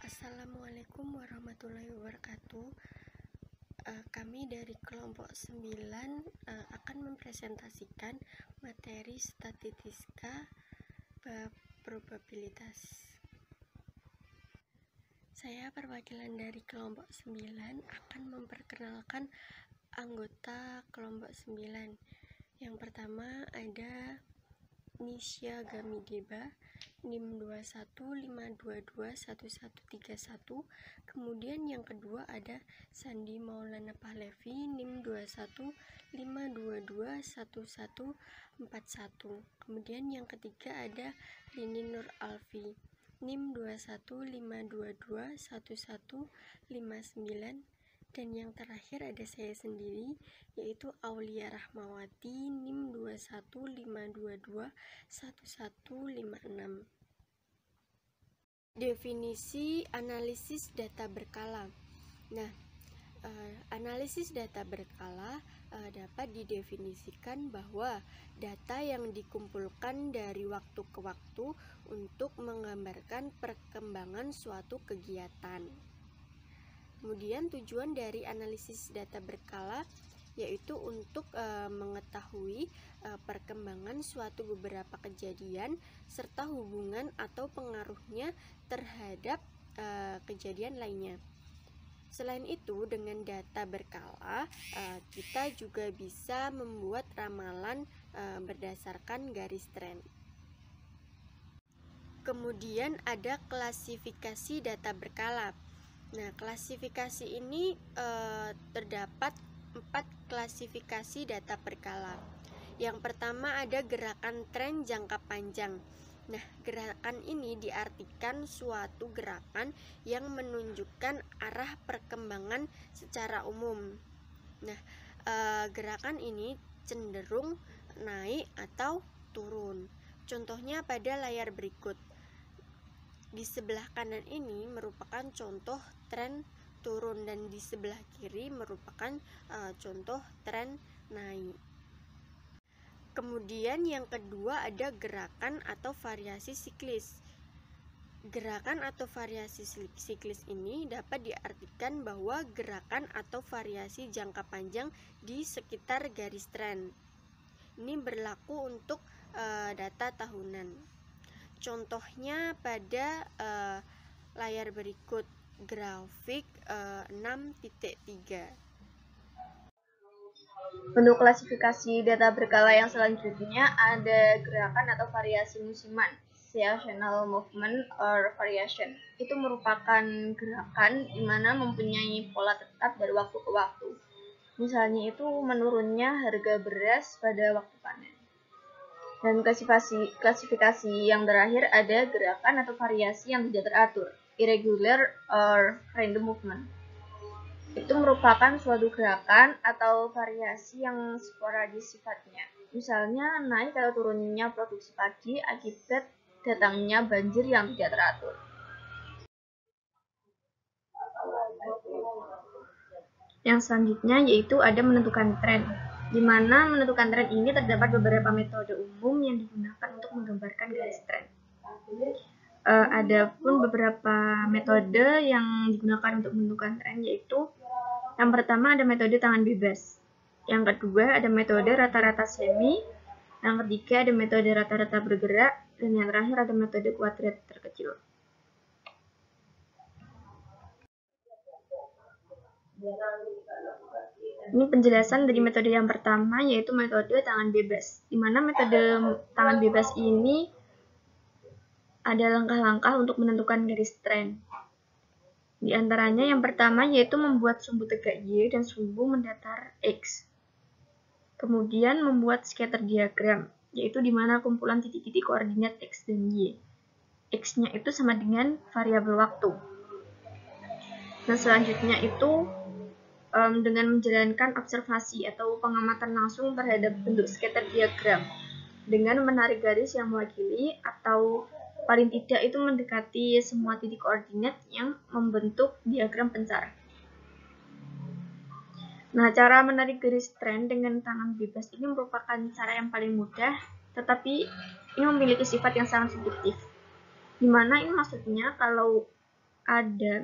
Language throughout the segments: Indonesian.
Assalamualaikum warahmatullahi wabarakatuh. Kami dari kelompok 9 akan mempresentasikan materi statistika bab probabilitas. Saya perwakilan dari kelompok 9 akan memperkenalkan anggota kelompok 9. Yang pertama ada Nisya Gamideba, NIM 2152211131. Kemudian yang kedua ada Sandi Maulana Pahlevi, NIM 2152211141. Kemudian yang ketiga ada Rini Nur Alfi, NIM 21521159. Dan yang terakhir ada saya sendiri, yaitu Aulia Rahmawati, NIM 2152211156. Definisi analisis data berkala. Nah, analisis data berkala dapat didefinisikan bahwa data yang dikumpulkan dari waktu ke waktu untuk menggambarkan perkembangan suatu kegiatan. Kemudian tujuan dari analisis data berkala yaitu untuk mengetahui perkembangan suatu beberapa kejadian serta hubungan atau pengaruhnya terhadap kejadian lainnya. Selain itu, dengan data berkala kita juga bisa membuat ramalan berdasarkan garis tren. Kemudian ada klasifikasi data berkala. Nah, klasifikasi ini terdapat 4 klasifikasi data berkala. Yang pertama ada gerakan tren jangka panjang. Nah, gerakan ini diartikan suatu gerakan yang menunjukkan arah perkembangan secara umum. Nah, gerakan ini cenderung naik atau turun. Contohnya pada layar berikut. Di sebelah kanan ini merupakan contoh tren turun dan di sebelah kiri merupakan contoh tren naik. Kemudian yang kedua ada gerakan atau variasi siklis. Gerakan atau variasi siklis ini dapat diartikan bahwa gerakan atau variasi jangka panjang di sekitar garis tren. Ini berlaku untuk data tahunan. Contohnya pada layar berikut grafik 6.3. Bentuk klasifikasi data berkala yang selanjutnya ada gerakan atau variasi musiman, seasonal movement or variation. Itu merupakan gerakan di mana mempunyai pola tetap dari waktu ke waktu. Misalnya itu menurunnya harga beras pada waktu panen. Dan klasifikasi yang terakhir ada gerakan atau variasi yang tidak teratur, irregular or random movement. Itu merupakan suatu gerakan atau variasi yang sporadis sifatnya. Misalnya naik atau turunnya produksi padi akibat datangnya banjir yang tidak teratur. Yang selanjutnya yaitu ada menentukan tren. Di mana menentukan tren ini terdapat beberapa metode umum yang digunakan untuk menggambarkan garis tren. Ada pun beberapa metode yang digunakan untuk menentukan tren, yaitu yang pertama ada metode tangan bebas, yang kedua ada metode rata-rata semi, yang ketiga ada metode rata-rata bergerak, dan yang terakhir ada metode kuadrat terkecil. Ini penjelasan dari metode yang pertama, yaitu metode tangan bebas, di mana metode tangan bebas ini ada langkah-langkah untuk menentukan garis tren. Di antaranya yang pertama yaitu membuat sumbu tegak Y dan sumbu mendatar X. Kemudian membuat scatter diagram, yaitu di mana kumpulan titik-titik koordinat X dan Y. X-nya itu sama dengan variabel waktu. Nah, selanjutnya itu dengan menjalankan observasi atau pengamatan langsung terhadap bentuk scatter diagram dengan menarik garis yang mewakili atau paling tidak itu mendekati semua titik koordinat yang membentuk diagram pencar. Nah, cara menarik garis tren dengan tangan bebas ini merupakan cara yang paling mudah, tetapi ini memiliki sifat yang sangat subjektif. Dimana ini maksudnya kalau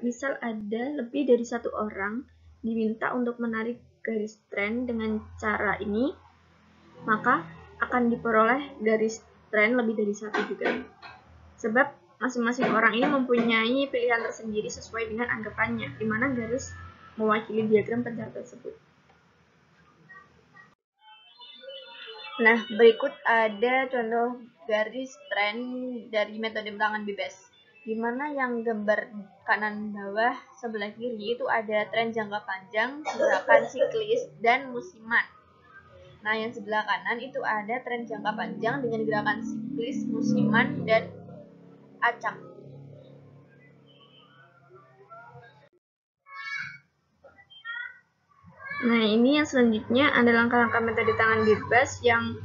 misal ada lebih dari satu orang diminta untuk menarik garis tren dengan cara ini, maka akan diperoleh garis tren lebih dari satu juga. Sebab masing-masing orang ini mempunyai pilihan tersendiri sesuai dengan anggapannya, di mana garis mewakili diagram pencar tersebut. Nah, berikut ada contoh garis tren dari metode tangan bebas, di mana yang gambar kanan bawah sebelah kiri itu ada tren jangka panjang, gerakan siklis, dan musiman. Nah, yang sebelah kanan itu ada tren jangka panjang dengan gerakan siklis, musiman, dan acak. Nah, ini yang selanjutnya ada langkah-langkah metode tangan bebas yang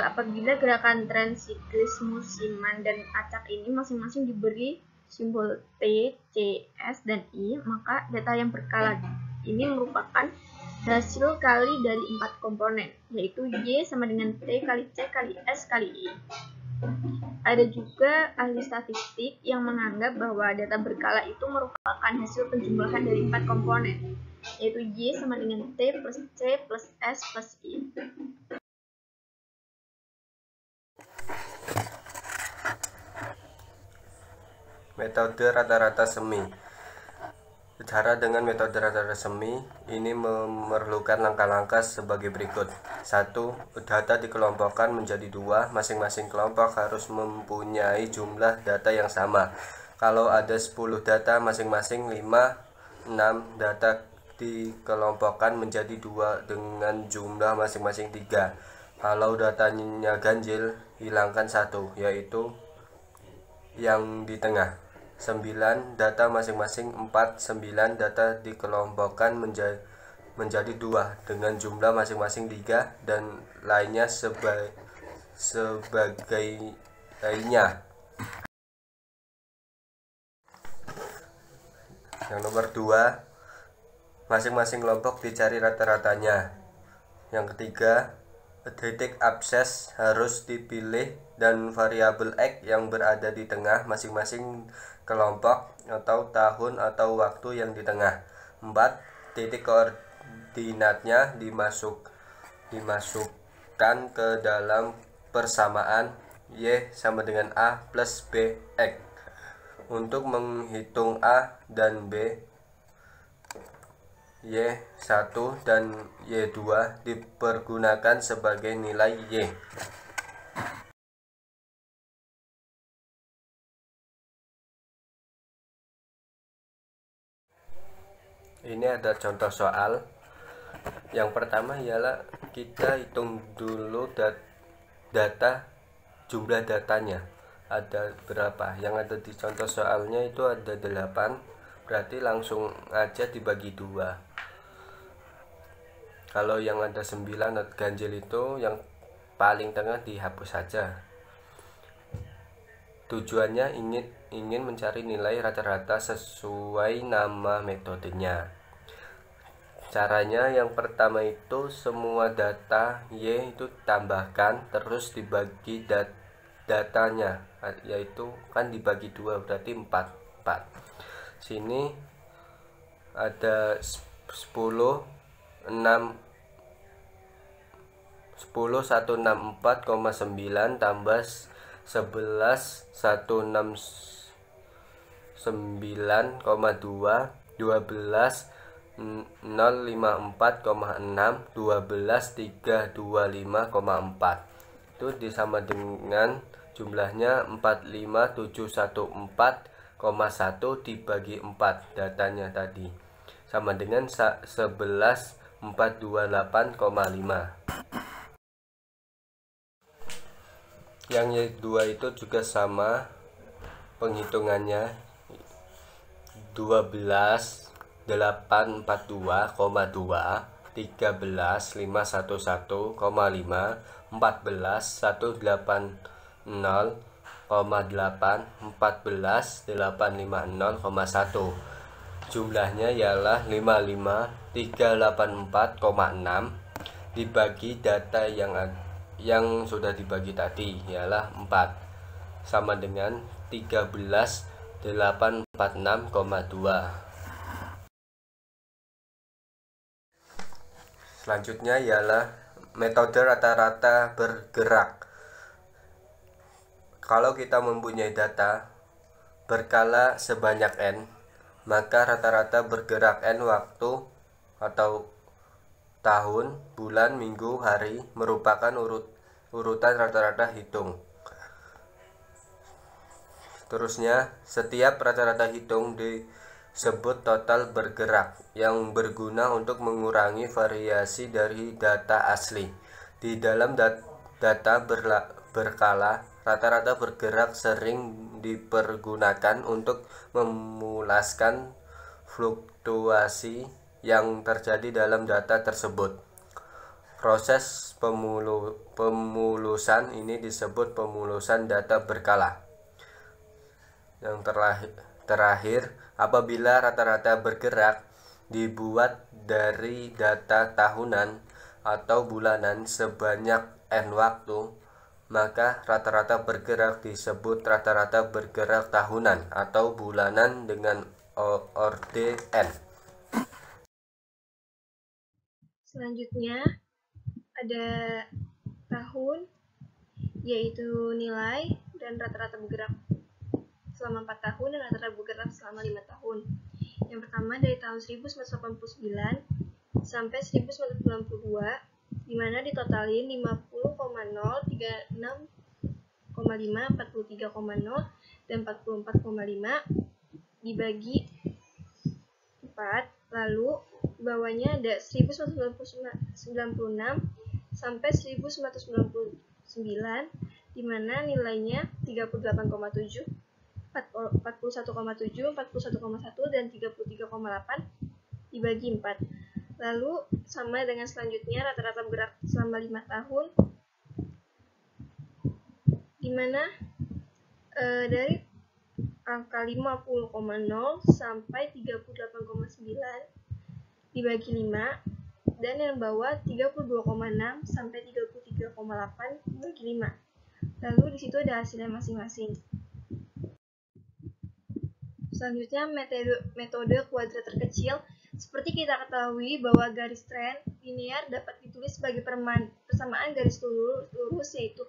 apabila gerakan tren siklis, musiman, dan acak ini masing-masing diberi simbol T, C, S, dan I, maka data yang berkala ini merupakan hasil kali dari 4 komponen, yaitu Y sama dengan T kali C kali S kali I. Ada juga ahli statistik yang menganggap bahwa data berkala itu merupakan hasil penjumlahan dari 4 komponen, yaitu Y sama dengan T plus C plus S plus I. Metode rata-rata semi. Cara dengan metode rata-rata semi ini memerlukan langkah-langkah sebagai berikut. 1. Data dikelompokkan menjadi 2. Masing-masing kelompok harus mempunyai jumlah data yang sama. Kalau ada 10 data masing-masing 5, 6 data dikelompokkan menjadi 2 dengan jumlah masing-masing 3. Kalau datanya ganjil, hilangkan 1, yaitu yang di tengah. 9 data masing-masing 4, 9 data dikelompokkan menjadi 2 dengan jumlah masing-masing 3 dan lainnya sebagainya. Yang nomor 2, masing-masing kelompok dicari rata-ratanya. Yang ketiga, titik abses harus dipilih dan variabel X yang berada di tengah masing-masing kelompok atau tahun atau waktu yang di tengah. 4. Titik koordinatnya dimasukkan ke dalam persamaan Y sama dengan A plus B X. Untuk menghitung A dan B, Y1 dan Y2 dipergunakan sebagai nilai Y. Ini ada contoh soal. Yang pertama ialah kita hitung dulu data, jumlah datanya ada berapa. Yang ada di contoh soalnya itu ada 8, berarti langsung aja dibagi 2. Kalau yang ada 9 ganjil itu yang paling tengah dihapus saja. Tujuannya ingin mencari nilai rata-rata sesuai nama metodenya. Caranya yang pertama itu semua data Y itu tambahkan terus dibagi datanya, yaitu kan dibagi 2 berarti 4. Sini ada 10.164,9 tambah 11.169,2 12.054,6 12.325,4 itu disama dengan jumlahnya 45.714,1 dibagi 4 datanya tadi sama dengan 11.428,5. Yang Y2 itu juga sama penghitungannya 12.842,2 13.511,5 14.180,8 14.850,1 jumlahnya ialah 55.384,6 dibagi data yang sudah dibagi tadi ialah 4 sama dengan 13 846,2. Selanjutnya ialah metode rata-rata bergerak. Kalau kita mempunyai data berkala sebanyak N, maka rata-rata bergerak N waktu atau tahun, bulan, minggu, hari merupakan urutan rata-rata hitung. Terusnya, setiap rata-rata hitung disebut total bergerak yang berguna untuk mengurangi variasi dari data asli. Di dalam data berkala, rata-rata bergerak sering dipergunakan untuk memulaskan fluktuasi yang terjadi dalam data tersebut. Proses pemulusan ini disebut pemulusan data berkala. Yang terakhir, apabila rata-rata bergerak dibuat dari data tahunan atau bulanan sebanyak N waktu, maka rata-rata bergerak disebut rata-rata bergerak tahunan atau bulanan dengan orde N. Selanjutnya ada tahun, yaitu nilai dan rata-rata bergerak selama 4 tahun dan rata-rata bergerak selama 5 tahun. Yang pertama dari tahun 1989 sampai 1992, di mana ditotalin 50,0, 36,5, 43,0, dan 44,5 dibagi 4. Lalu di bawahnya ada 1996 sampai 1999, di mana nilainya 38,7, 41,7, 41,1, dan 33,8 dibagi 4. Lalu sama dengan selanjutnya rata-rata bergerak selama 5 tahun, di mana dari angka 50,0 sampai 38,9 dibagi 5, dan yang bawah 32,6 sampai 33,8 dibagi 5. Lalu di situ ada hasilnya masing-masing. Selanjutnya metode kuadrat terkecil. Seperti kita ketahui bahwa garis tren linear dapat ditulis sebagai persamaan garis lurus, yaitu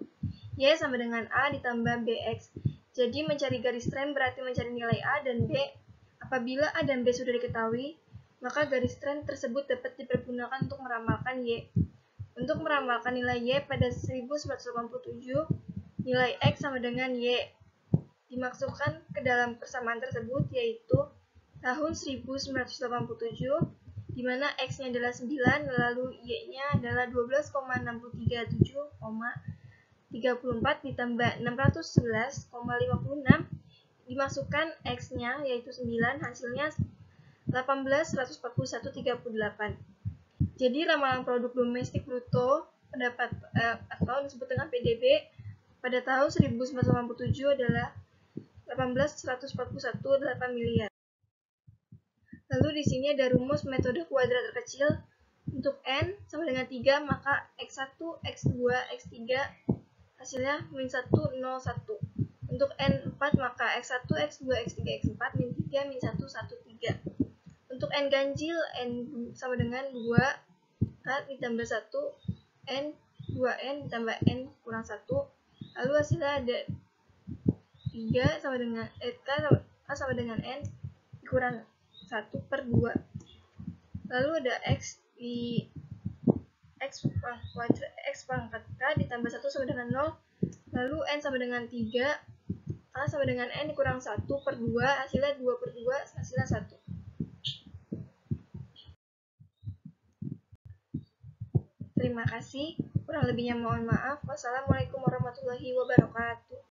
Y sama dengan A ditambah BX. Jadi mencari garis tren berarti mencari nilai A dan B. Apabila A dan B sudah diketahui, maka garis tren tersebut dapat dipergunakan untuk meramalkan Y. Untuk meramalkan nilai Y pada 1987, nilai X sama dengan Y dimasukkan ke dalam persamaan tersebut, yaitu tahun 1987, di mana X-nya adalah 9, lalu Y-nya adalah 12,637,34 ditambah 611,56, dimasukkan X-nya yaitu 9, hasilnya 18.141,38. Jadi ramalan produk domestik bruto atau disebut dengan PDB pada tahun 1987 adalah 18.141,8 miliar. Lalu di sini ada rumus metode kuadrat terkecil. Untuk N sama dengan 3, maka X1, X2, X3 hasilnya min 1, 0, 1. Untuk N4, maka X1, X2, X3, X4, min 3, min 1, 1, 3. Untuk N ganjil, N sama dengan 2, ditambah 1, N, 2N ditambah N kurang 1. Lalu hasilnya ada 3 sama dengan K sama dengan N dikurang 1 per 2. Lalu ada X di X pangkat K ditambah 1 sama dengan 0. Lalu N sama dengan 3, K sama dengan N dikurang 1 per 2, hasilnya 2 per 2, hasilnya 1. Terima kasih. Kurang lebihnya mohon maaf. Wassalamualaikum warahmatullahi wabarakatuh.